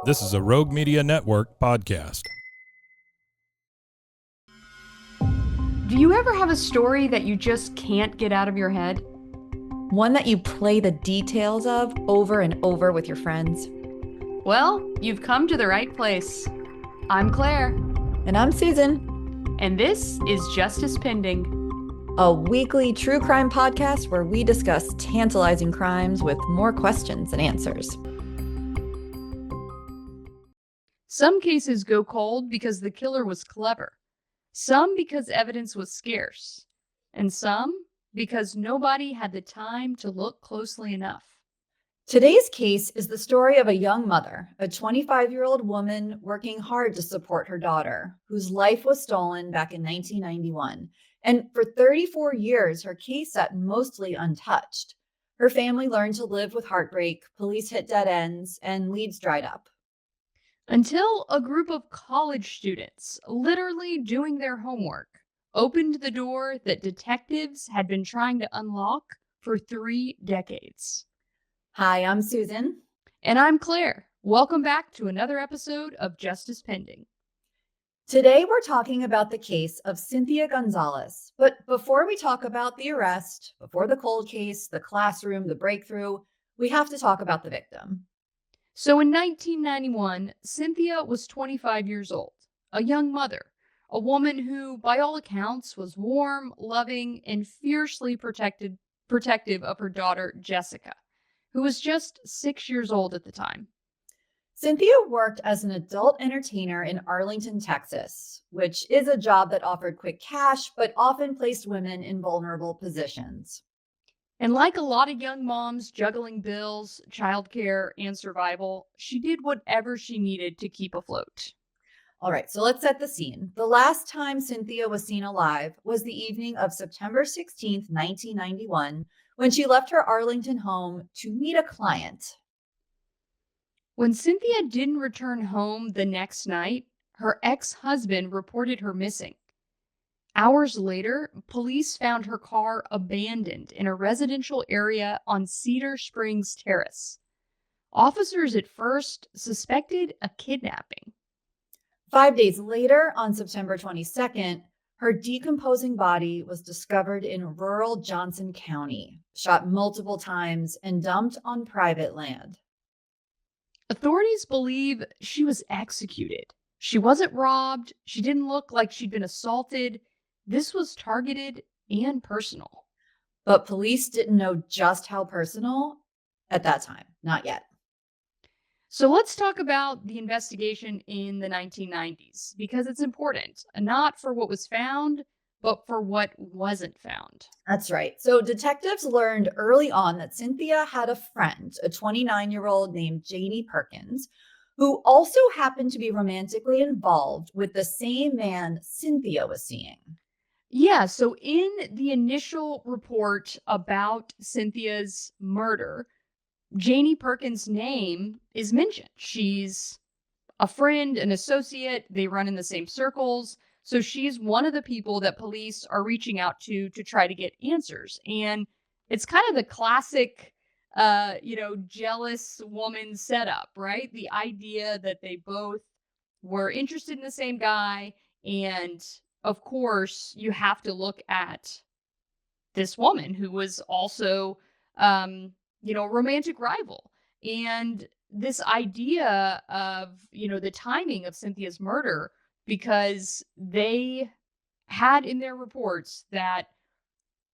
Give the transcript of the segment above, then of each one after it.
This is a Rogue Media Network podcast. Do you ever have a story that you just can't get out of your head? One that you play the details of over and over with your friends? Well, you've come to the right place. I'm Claire. And I'm Susan. And this is Justice Pending, a weekly true crime podcast where we discuss tantalizing crimes with more questions than answers. Some cases go cold because the killer was clever, some because evidence was scarce, and some because nobody had the time to look closely enough. Today's case is the story of a young mother, a 25-year-old woman working hard to support her daughter, whose life was stolen back in 1991. And for 34 years, her case sat mostly untouched. Her family learned to live with heartbreak, police hit dead ends, and leads dried up. Until a group of college students, literally doing their homework, opened the door that detectives had been trying to unlock for 3 decades. Hi, I'm Susan. And I'm Claire. Welcome back to another episode of Justice Pending. Today, we're talking about the case of Cynthia Gonzalez. But before we talk about the arrest, before the cold case, the classroom, the breakthrough, we have to talk about the victim. So in 1991, Cynthia was 25 years old, a young mother, a woman who, by all accounts, was warm, loving, and fiercely protective of her daughter, Jessica, who was just 6 years old at the time. Cynthia worked as an adult entertainer in Arlington, Texas, which is a job that offered quick cash, but often placed women in vulnerable positions. And like a lot of young moms juggling bills, childcare, and survival, she did whatever she needed to keep afloat. All right, so let's set the scene. The last time Cynthia was seen alive was the evening of September 16th, 1991, when she left her Arlington home to meet a client. When Cynthia didn't return home the next night, her ex-husband reported her missing. Hours later, police found her car abandoned in a residential area on Cedar Springs Terrace. Officers at first suspected a kidnapping. 5 days later, on September 22nd, her decomposing body was discovered in rural Johnson County, shot multiple times and dumped on private land. Authorities believe she was executed. She wasn't robbed. She didn't look like she'd been assaulted. This was targeted and personal. But police didn't know just how personal at that time. Not yet. So let's talk about the investigation in the 1990s, because it's important, not for what was found, but for what wasn't found. That's right. So detectives learned early on that Cynthia had a friend, a 29-year-old named Janie Perkins, who also happened to be romantically involved with the same man Cynthia was seeing. Yeah, so in the initial report about Cynthia's murder, Janie Perkins' name is mentioned. She's a friend, an associate. They run in the same circles. So she's one of the people that police are reaching out to try to get answers. And it's kind of the classic, jealous woman setup, right? The idea that they both were interested in the same guy. And of course, you have to look at this woman who was also, a romantic rival. And this idea of, the timing of Cynthia's murder, because they had in their reports that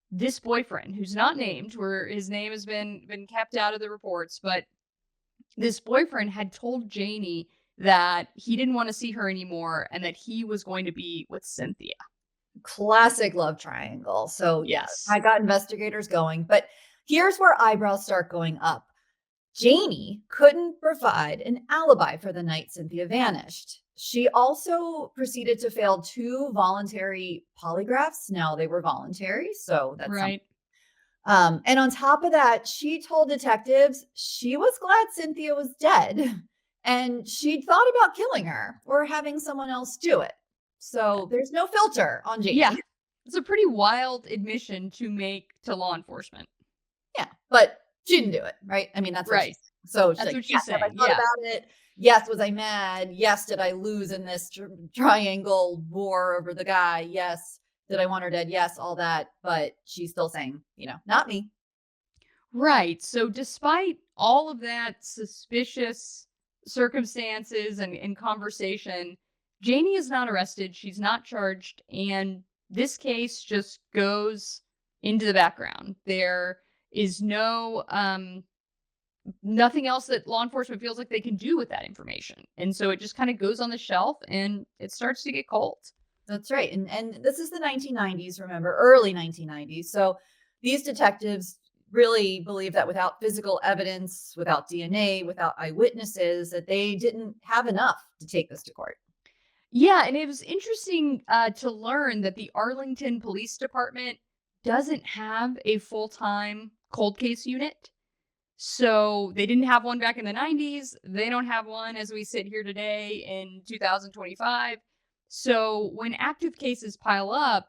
this boyfriend, who's not named, where his name has been kept out of the reports, but this boyfriend had told Janie that he didn't want to see her anymore and that he was going to be with Cynthia. Classic love triangle. So yes, I got investigators going, but here's where eyebrows start going up. Janie couldn't provide an alibi for the night Cynthia vanished. She also proceeded to fail 2 voluntary polygraphs. Now they were voluntary, so that's right. And on top of that, she told detectives she was glad Cynthia was dead and she'd thought about killing her or having someone else do it. So there's no filter on Janie. Yeah, it's a pretty wild admission to make to law enforcement. Yeah, but she didn't do it, right? I mean, that's right. So that's like, what she's saying. I thought about it. Yes, was I mad? Yes, did I lose in this triangle war over the guy? Yes. Did I want her dead? Yes, all that. But she's still saying, not me. Right. So despite all of that suspicious circumstances and conversation, Janie is not arrested. She's not charged. And this case just goes into the background. There is nothing else that law enforcement feels like they can do with that information. And so it just kind of goes on the shelf and it starts to get cold. That's right. And this is the 1990s, remember, early 1990s. So these detectives really believe that without physical evidence, without DNA, without eyewitnesses, that they didn't have enough to take this to court. Yeah, and it was interesting to learn that the Arlington Police Department doesn't have a full-time cold case unit. So they didn't have one back in the 90s. They don't have one as we sit here today in 2025. So when active cases pile up,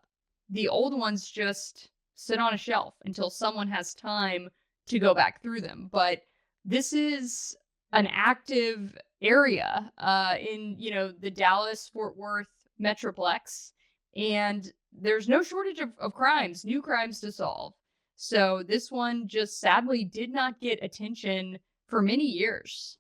the old ones just sit on a shelf until someone has time to go back through them. But this is an active area in, the Dallas Fort Worth metroplex, and there's no shortage of crimes, new crimes to solve. So this one just sadly did not get attention for many years.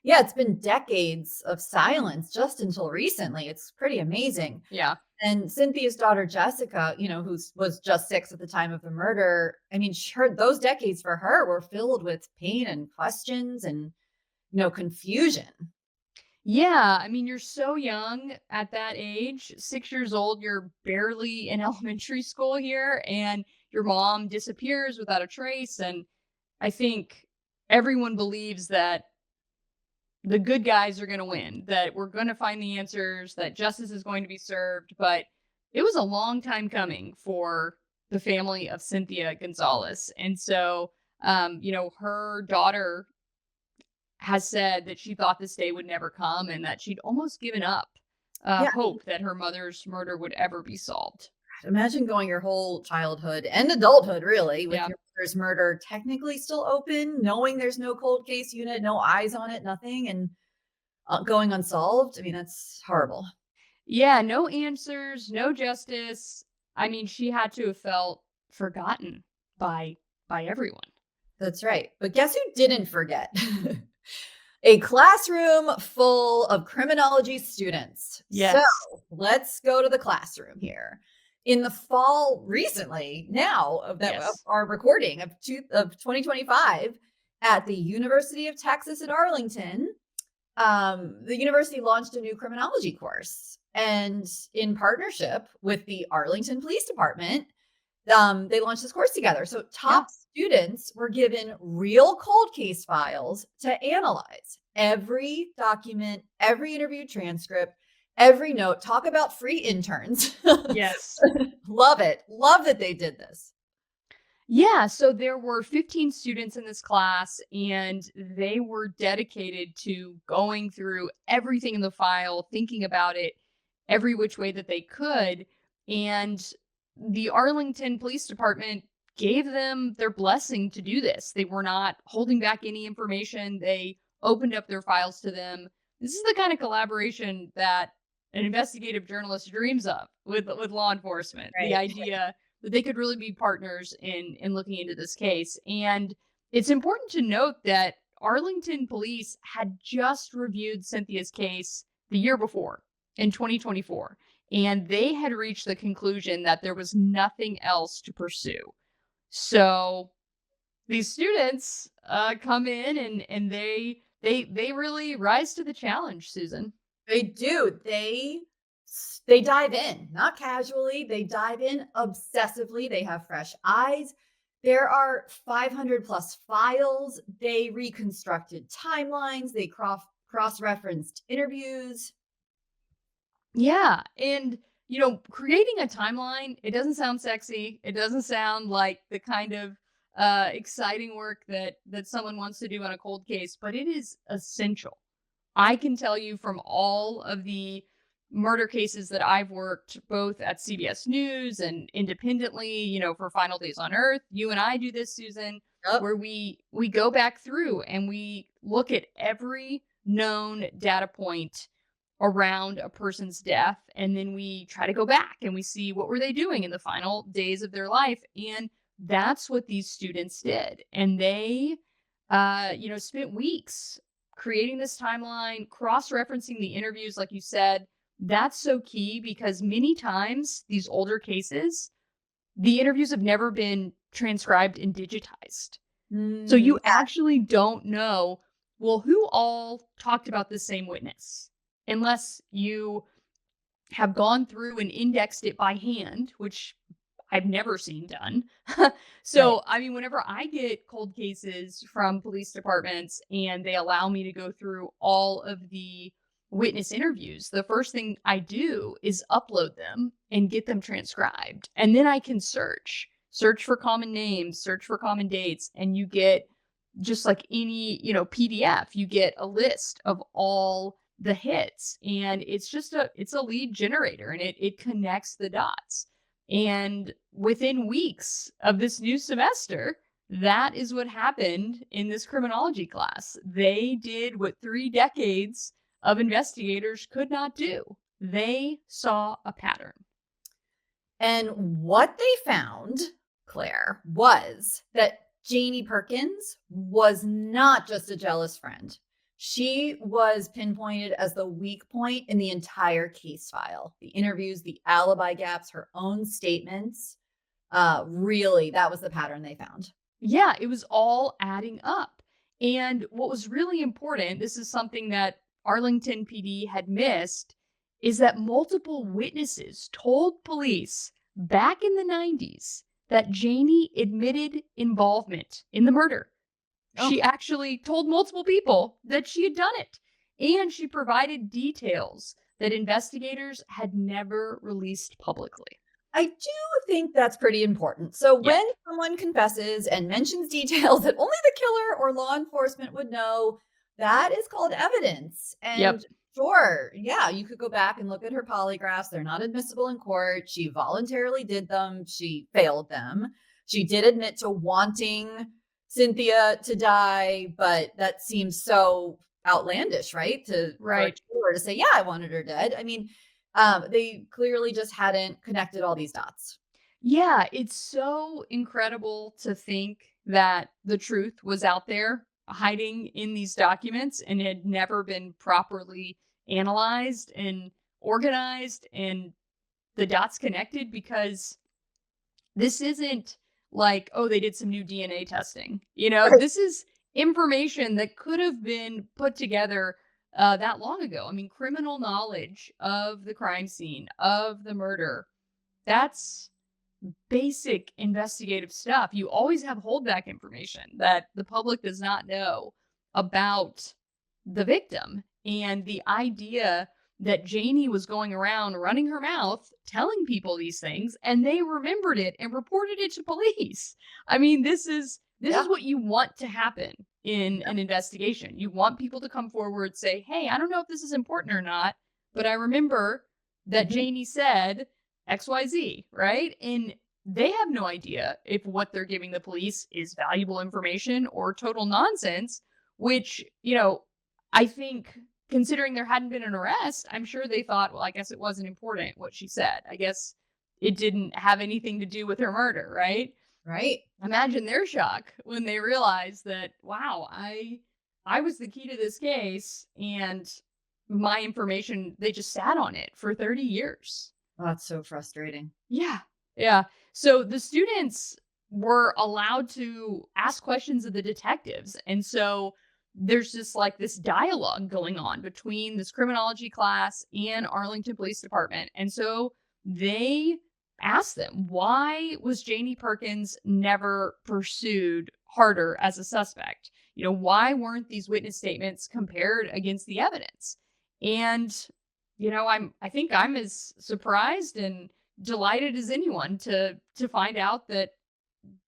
Yeah, it's been decades of silence just until recently. It's pretty amazing. Yeah. And Cynthia's daughter, Jessica, who was just 6 at the time of the murder, I mean, those decades for her were filled with pain and questions and, confusion. Yeah. I mean, you're so young at that age, 6 years old, you're barely in elementary school here, and your mom disappears without a trace. And I think everyone believes that the good guys are going to win, that we're going to find the answers, that justice is going to be served. But it was a long time coming for the family of Cynthia Gonzalez. And so, her daughter has said that she thought this day would never come and that she'd almost given up Yeah. hope that her mother's murder would ever be solved. Imagine going your whole childhood and adulthood, really, with Yeah. your mother's murder technically still open, knowing there's no cold case unit, no eyes on it, nothing, and going unsolved. I mean, that's horrible. Yeah, no answers, no justice. I mean, she had to have felt forgotten by everyone. That's right. But guess who didn't forget? A classroom full of criminology students. Yes. So let's go to the classroom here. In the fall, recently, now of our recording of 2025, at the University of Texas at Arlington, the university launched a new criminology course, and in partnership with the Arlington Police Department, they launched this course together. So top students were given real cold case files to analyze every document, every interview transcript, every note. Talk about free interns. Yes. Love it. Love that they did this. Yeah, so there were 15 students in this class, and they were dedicated to going through everything in the file, thinking about it every which way that they could. And the Arlington Police Department gave them their blessing to do this. They were not holding back any information. They opened up their files to them. This is the kind of collaboration that an investigative journalist dreams of with law enforcement. Right. The idea that they could really be partners in looking into this case. And it's important to note that Arlington police had just reviewed Cynthia's case the year before in 2024. And they had reached the conclusion that there was nothing else to pursue. So these students come in and they really rise to the challenge, Susan. They do. They dive in, not casually. They dive in obsessively. They have fresh eyes. There are 500 plus files. They reconstructed timelines. They cross-referenced interviews. Yeah. And, creating a timeline, it doesn't sound sexy. It doesn't sound like the kind of exciting work that someone wants to do on a cold case, but it is essential. I can tell you from all of the murder cases that I've worked both at CBS News and independently, for Final Days on Earth. You and I do this, Susan, where we go back through and we look at every known data point around a person's death, and then we try to go back and we see what were they doing in the final days of their life. And that's what these students did. And they spent weeks creating this timeline, cross-referencing the interviews, like you said. That's so key because many times these older cases, the interviews have never been transcribed and digitized. So you actually don't know, well, who all talked about the same witness, unless you have gone through and indexed it by hand, which I've never seen done. So, Right. I mean, whenever I get cold cases from police departments and they allow me to go through all of the witness interviews, the first thing I do is upload them and get them transcribed. And then I can search for common names, search for common dates, and you get just like any, PDF, you get a list of all the hits, and it's a lead generator, and it connects the dots. And within weeks of this new semester, that is what happened in this criminology class. They did what 3 decades of investigators could not do. They saw a pattern. And what they found, Claire, was that Janie Perkins was not just a jealous friend. She was pinpointed as the weak point in the entire case file. The interviews, the alibi gaps, her own statements. Really, that was the pattern they found. Yeah, it was all adding up. And what was really important, this is something that Arlington PD had missed, is that multiple witnesses told police back in the 90s that Janie admitted involvement in the murder. Oh. She actually told multiple people that she had done it. And she provided details that investigators had never released publicly. I do think that's pretty important. So Yeah. when someone confesses and mentions details that only the killer or law enforcement would know, that is called evidence. And Yep. sure, yeah, you could go back and look at her polygraphs. They're not admissible in court. She voluntarily did them. She failed them. She did admit to wanting Cynthia to die, but that seems so outlandish, right? For a Right. killer to say, yeah, I wanted her dead. I mean, they clearly just hadn't connected all these dots. Yeah, it's so incredible to think that the truth was out there hiding in these documents and had never been properly analyzed and organized and the dots connected, because this isn't like, oh, they did some new DNA testing. Right. This is information that could have been put together that long ago. I mean, criminal knowledge of the crime scene, of the murder, that's basic investigative stuff. You always have holdback information that the public does not know about the victim. And the idea that Janie was going around running her mouth, telling people these things, and they remembered it and reported it to police. I mean, this is what you want to happen in an investigation. You want people to come forward, say, hey, I don't know if this is important or not, but I remember that Janie said XYZ, right? And they have no idea if what they're giving the police is valuable information or total nonsense, which, I think, considering there hadn't been an arrest, I'm sure they thought, well, I guess it wasn't important what she said. I guess it didn't have anything to do with her murder, right? Right. Imagine their shock when they realized that, wow, I was the key to this case, and my information, they just sat on it for 30 years. Oh, that's so frustrating. Yeah. Yeah. So the students were allowed to ask questions of the detectives. And so there's just like this dialogue going on between this criminology class and Arlington Police Department. And so they asked them, why was Janie Perkins never pursued harder as a suspect? Why weren't these witness statements compared against the evidence? And, I think I'm as surprised and delighted as anyone to find out that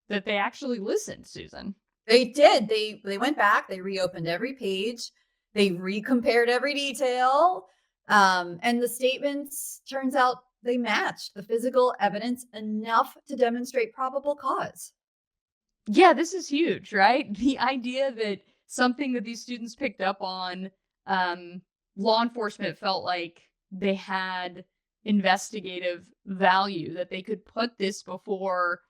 they actually listened, Susan. They did. They went back, they reopened every page, they recompared every detail. And the statements, turns out, they matched the physical evidence enough to demonstrate probable cause. Yeah, this is huge, right? The idea that something that these students picked up on law enforcement felt like they had investigative value, that they could put this before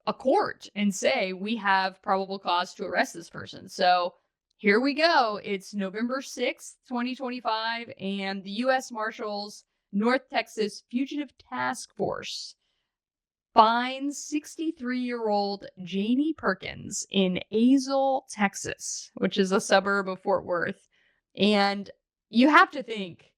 a court and say, we have probable cause to arrest this person. So here we go. It's November 6th, 2025, and the U.S. Marshals North Texas Fugitive Task Force finds 63-year-old Janie Perkins in Azle, Texas, which is a suburb of Fort Worth. And you have to think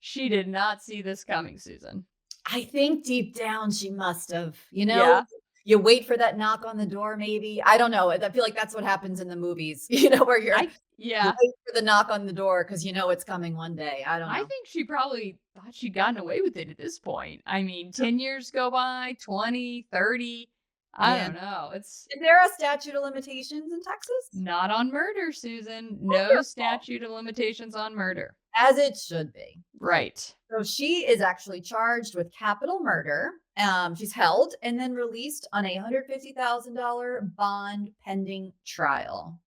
she did not see this coming, Susan. I think deep down she must have, Yeah. you wait for that knock on the door, maybe. I don't know. I feel like that's what happens in the movies, where you wait for the knock on the door because it's coming one day. I don't know. I think she probably thought she'd gotten away with it at this point. I mean, 10 years go by, 20, 30. I don't know. Is there a statute of limitations in Texas? Not on murder, Susan. Wonderful. No statute of limitations on murder. As it should be. Right. So she is actually charged with capital murder. She's held and then released on a $150,000 bond pending trial.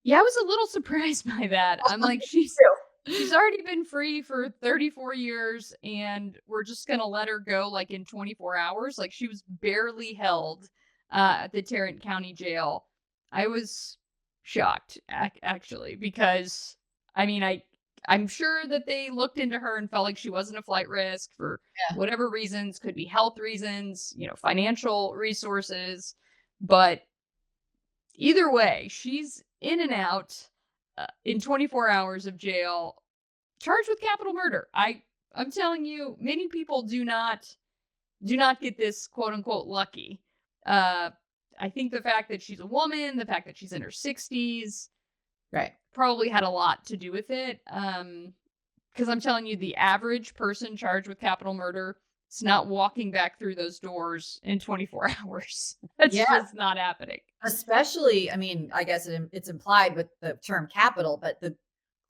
Yeah, I was a little surprised by that. I'm like, she's already been free for 34 years and we're just going to let her go like in 24 hours. Like she was barely held at the Tarrant County Jail. I was shocked actually, because I mean, I'm sure that they looked into her and felt like she wasn't a flight risk for whatever reasons, could be health reasons, financial resources, but either way, she's in and out in 24 hours of jail, charged with capital murder. I'm telling you, many people do not get this quote unquote lucky. I think the fact that she's a woman, the fact that she's in her 60s, right, probably had a lot to do with it. Because I'm telling you, the average person charged with capital murder, it's not walking back through those doors in 24 hours. That's just not happening. Especially, I mean, I guess it's implied with the term capital, but the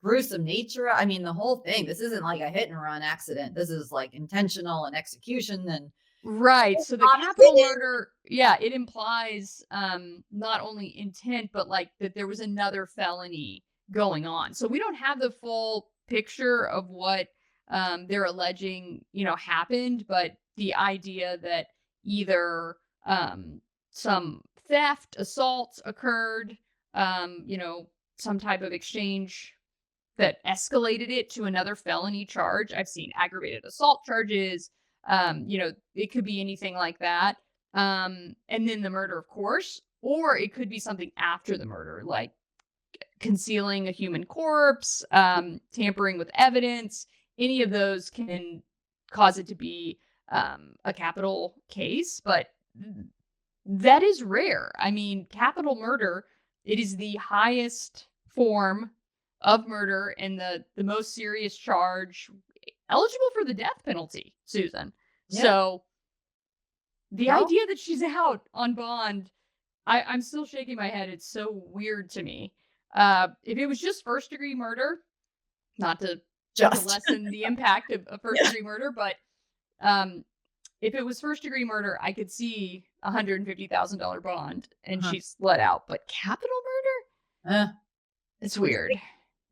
gruesome nature, I mean, the whole thing, this isn't like a hit and run accident. This is like intentional and execution and right. So the capital murder, it implies not only intent, but like that there was another felony going on. So we don't have the full picture of what they're alleging, happened, but the idea that either some theft, assault occurred, some type of exchange that escalated it to another felony charge. I've seen aggravated assault charges. It could be anything like that. And then the murder, of course, or it could be something after the murder, like concealing a human corpse, tampering with evidence. Any of those can cause it to be a capital case, but that is rare. I mean, capital murder, it is the highest form of murder and the most serious charge eligible for the death penalty, Susan. Yeah. So the idea that she's out on bond, I'm still shaking my head. It's so weird to me. If it was just first degree murder, not to lessen the impact of first degree murder, but if it was first degree murder, I could see $150,000 bond and she's let out. But capital murder? It's weird.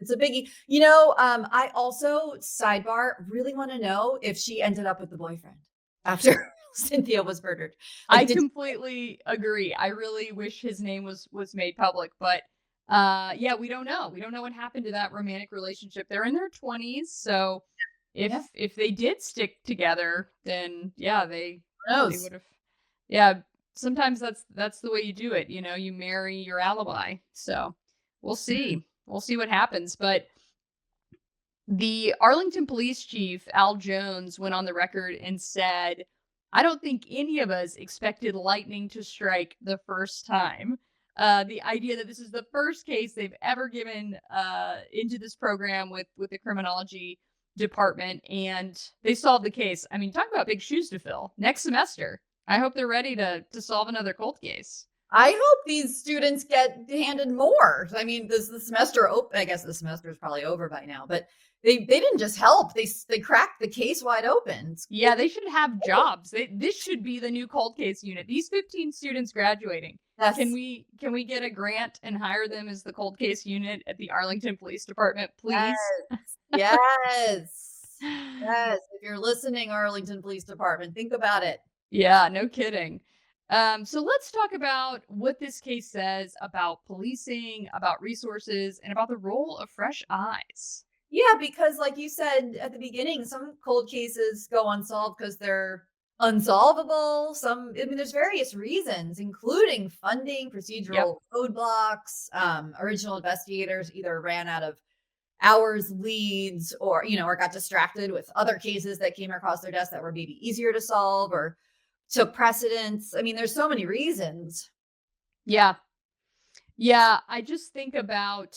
It's a biggie. I also, sidebar, really want to know if she ended up with the boyfriend after Cynthia was murdered. I completely agree. I really wish his name was made public, but we don't know. We don't know what happened to that romantic relationship. They're in their 20s, so if they did stick together, then they would have. Yeah, sometimes that's the way you do it. You marry your alibi. So we'll see. We'll see what happens. But the Arlington police chief, Al Jones, went on the record and said, I don't think any of us expected lightning to strike the first time. The idea that this is the first case they've ever given into this program with the criminology department, and they solved the case. I mean, talk about big shoes to fill. Next semester, I hope they're ready to solve another cold case. I hope these students get handed more. I mean, the semester open. I guess the semester is probably over by now, but they didn't just help. They cracked the case wide open. Yeah, they should have jobs. This should be the new cold case unit. These 15 students graduating. Yes. Can we get a grant and hire them as the cold case unit at the Arlington Police Department, please? Yes. Yes. If you're listening, Arlington Police Department, think about it. Yeah, no kidding. So let's talk about what this case says about policing, about resources, and about the role of fresh eyes. Yeah, because like you said at the beginning, some cold cases go unsolved because they're unsolvable. I mean, there's various reasons, including funding, procedural roadblocks. Original investigators either ran out of hours, leads, or or got distracted with other cases that came across their desk that were maybe easier to solve or took precedence. I mean, there's so many reasons. Yeah. Yeah, I just think about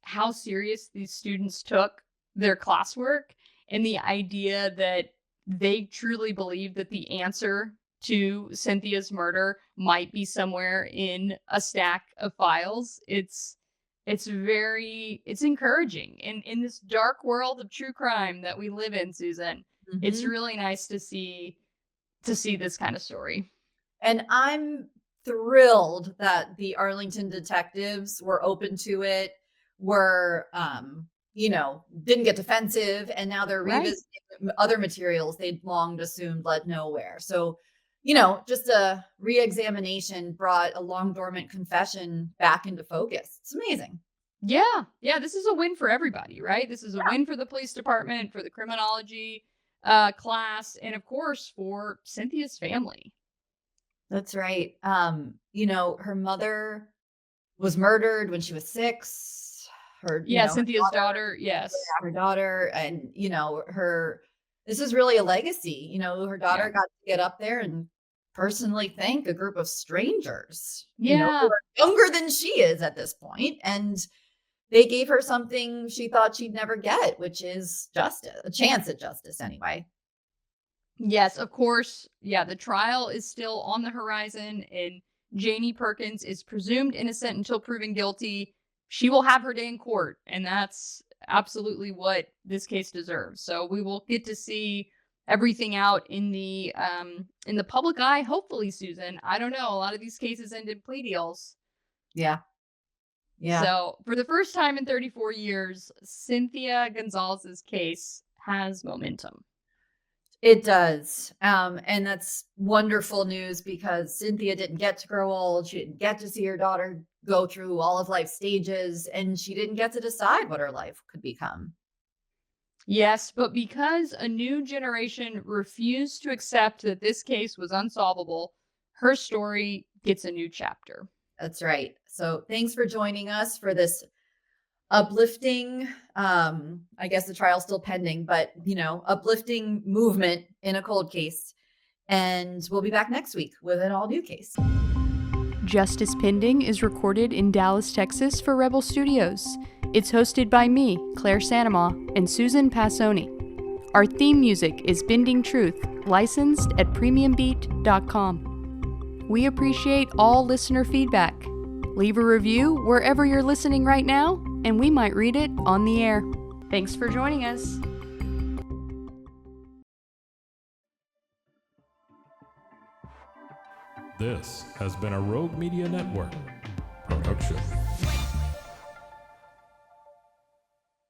how serious these students took their classwork and the idea that they truly believe that the answer to Cynthia's murder might be somewhere in a stack of files. It's encouraging in this dark world of true crime that we live in, Susan. It's really nice to see this kind of story. And I'm thrilled that the Arlington detectives were open to it, were didn't get defensive, and now they're revisiting other materials they'd long assumed led nowhere. So, just a re-examination brought a long dormant confession back into focus. It's amazing. Yeah. Yeah, this is a win for everybody, right? This is a win for the police department, for the criminology class, and of course for Cynthia's family. That's right. Her mother was murdered when she was 6. Cynthia's daughter. Yes. Her daughter, and this is really a legacy. Her daughter got to get up there and personally thank a group of strangers, who are younger than she is at this point, and they gave her something she thought she'd never get, which is justice, a chance at justice anyway. Yes, of course. Yeah, the trial is still on the horizon, and Janie Perkins is presumed innocent until proven guilty. She will have her day in court, and that's absolutely what this case deserves. So we will get to see everything out in the public eye, hopefully, Susan. I don't know. A lot of these cases end in plea deals. Yeah. Yeah. So for the first time in 34 years, Cynthia Gonzalez's case has momentum. It does. And that's wonderful news because Cynthia didn't get to grow old. She didn't get to see her daughter go through all of life's stages, and she didn't get to decide what her life could become. Yes, but because a new generation refused to accept that this case was unsolvable, her story gets a new chapter. That's right. So thanks for joining us for this uplifting, I guess the trial's still pending, but uplifting movement in a cold case. And we'll be back next week with an all new case. Justice Pending is recorded in Dallas, Texas for Rebel Studios. It's hosted by me, Claire Sanamaw, and Susan Passoni. Our theme music is Bending Truth, licensed at premiumbeat.com. We appreciate all listener feedback. Leave a review wherever you're listening right now, and we might read it on the air. Thanks for joining us. This has been a Rogue Media Network production.